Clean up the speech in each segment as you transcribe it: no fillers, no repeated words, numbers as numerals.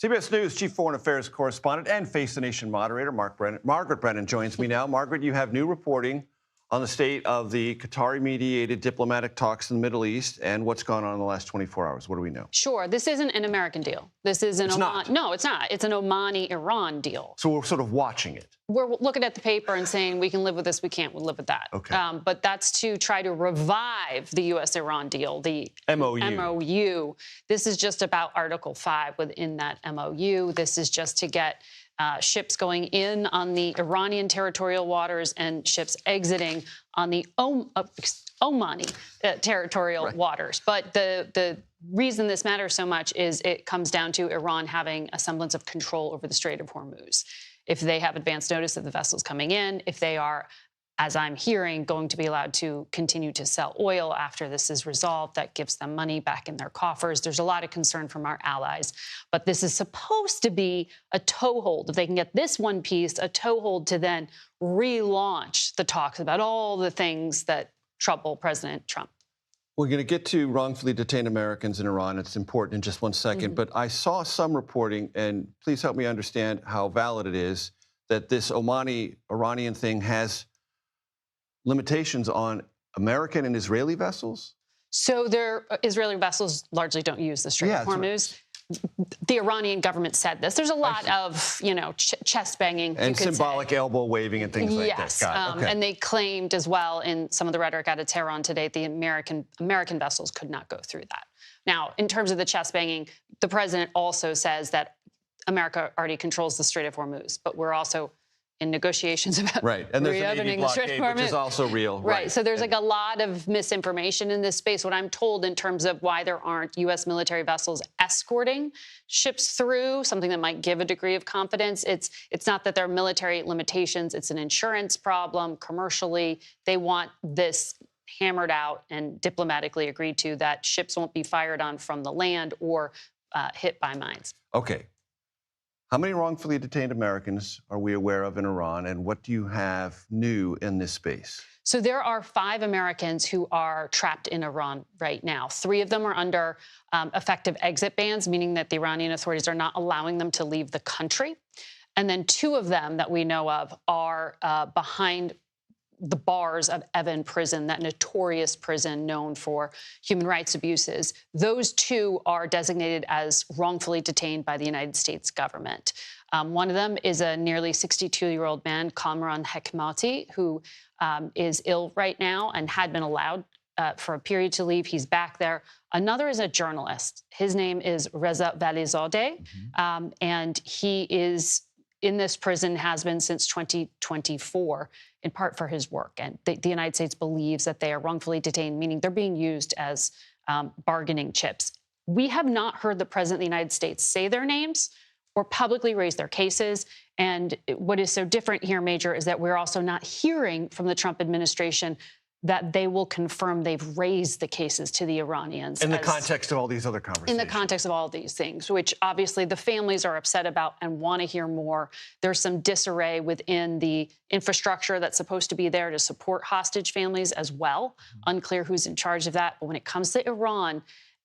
CBS News Chief Foreign Affairs correspondent and Face the Nation moderator Margaret Brennan joins me now. Margaret, you have new reporting on the state of the Qatari-mediated diplomatic talks in the Middle East and what's gone on in the last 24 hours. What do we know? Sure. This isn't an American deal. This is an Oman. No, it's not. It's an Omani-Iran deal. So we're sort of watching it. We're looking at the paper and saying we can live with this, we can't live with that. Okay. But that's to try to revive the U.S.-Iran deal, the MOU. This is just about Article 5 within that MOU. This is just to get ships going in on the Iranian territorial waters and ships exiting on the Omani territorial waters. But the reason this matters so much is it comes down to Iran having a semblance of control over the Strait of Hormuz. If they have advance notice of the vessels coming in, if they are, as I'm hearing, going to be allowed to continue to sell oil after this is resolved, that gives them money back in their coffers. There's a lot of concern from our allies. But this is supposed to be a toehold. If they can get this one piece, a toehold to then relaunch the talks about all the things that trouble President Trump. We're going to get to wrongfully detained Americans in Iran. It's important in just one second. But I saw some reporting, and please help me understand how valid it is, that this Omani-Iranian thing has limitations on American and Israeli vessels? So their Israeli vessels largely don't use the Strait of Hormuz. The Iranian government said this. There's a lot of, chest banging and symbolic elbow waving and things like that. Yes, and they claimed as well in some of the rhetoric out of Tehran today, the American vessels could not go through that. Now, in terms of the chest banging, the president also says that America already controls the Strait of Hormuz, but we're also in negotiations about and there's reopening the Strait of Hormuz, which is also real. Right. So there's like a lot of misinformation in this space. What I'm told in terms of why there aren't U.S. military vessels escorting ships through, something that might give a degree of confidence. It's not that there are military limitations. It's an insurance problem commercially. They want this hammered out and diplomatically agreed to that ships won't be fired on from the land or hit by mines. Okay. How many wrongfully detained Americans are we aware of in Iran, and what do you have new in this space? So there are 5 Americans who are trapped in Iran right now. 3 of them are under effective exit bans, meaning that the Iranian authorities are not allowing them to leave the country. And then 2 of them that we know of are behind the bars of Evin prison, that notorious prison known for human rights abuses. Those 2 are designated as wrongfully detained by the United States government. One of them is a nearly 62-year-old man, Kamran Hekmati, who is ill right now and had been allowed for a period to leave. He's back there. Another is a journalist. His name is Reza Valizadeh, and he is in this prison, has been since 2024, in part for his work. And the United States believes that they are wrongfully detained, meaning they're being used as bargaining chips. We have not heard the President of the United States say their names or publicly raise their cases. And what is so different here, Major, is that we're also not hearing from the Trump administration that they will confirm they've raised the cases to the Iranians. In the context of all these other conversations. In the context of all these things, which obviously the families are upset about and want to hear more. There's some disarray within the infrastructure that's supposed to be there to support hostage families as well. Unclear who's in charge of that. But when it comes to Iran,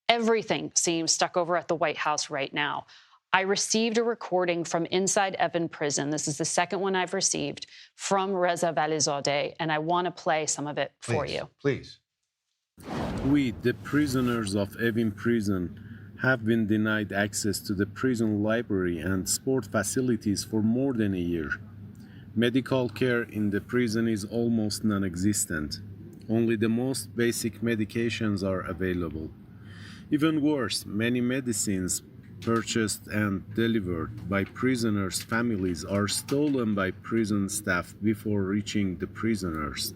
everything seems stuck over at the White House right now. I received a recording from inside Evin prison. This is the second one I've received from Reza Valizadeh, and I want to play some of it for you. Please. We, the prisoners of Evin prison, have been denied access to the prison library and sport facilities for more than a year. Medical care in the prison is almost non-existent. Only the most basic medications are available. Even worse, many medicines purchased and delivered by prisoners' families are stolen by prison staff before reaching the prisoners.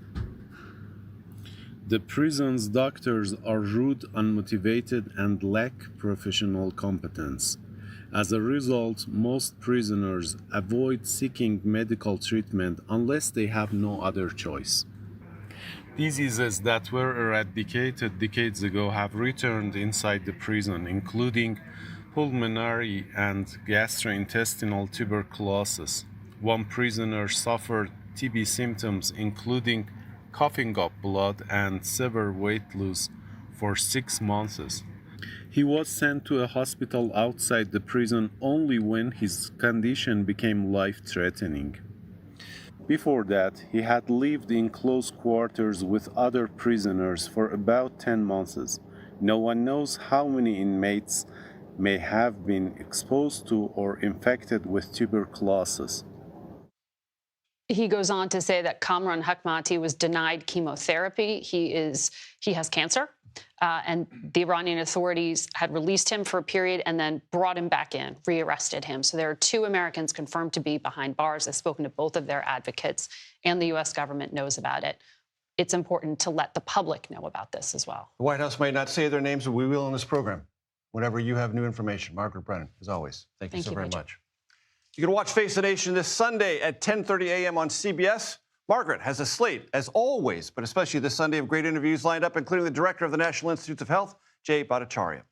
The prison's doctors are rude, unmotivated, and lack professional competence. As a result, most prisoners avoid seeking medical treatment unless they have no other choice. Diseases that were eradicated decades ago have returned inside the prison, including pulmonary and gastrointestinal tuberculosis. One prisoner suffered TB symptoms, including coughing up blood and severe weight loss for 6 months. He was sent to a hospital outside the prison only when his condition became life-threatening. Before that, he had lived in close quarters with other prisoners for about 10 months. No one knows how many inmates may have been exposed to or infected with tuberculosis. He goes on to say that Kamran Hekmati was denied chemotherapy. He has cancer, and the Iranian authorities had released him for a period and then brought him back in, rearrested him. So there are 2 Americans confirmed to be behind bars. I've spoken to both of their advocates, and the U.S. government knows about it. It's important to let the public know about this as well. The White House might not say their names, but we will in this program. Whenever you have new information, Margaret Brennan, as always, thank you so very much. You can watch Face the Nation this Sunday at 10:30 a.m. on CBS. Margaret has a slate, as always, but especially this Sunday, of great interviews lined up, including the director of the National Institutes of Health, Jay Bhattacharya.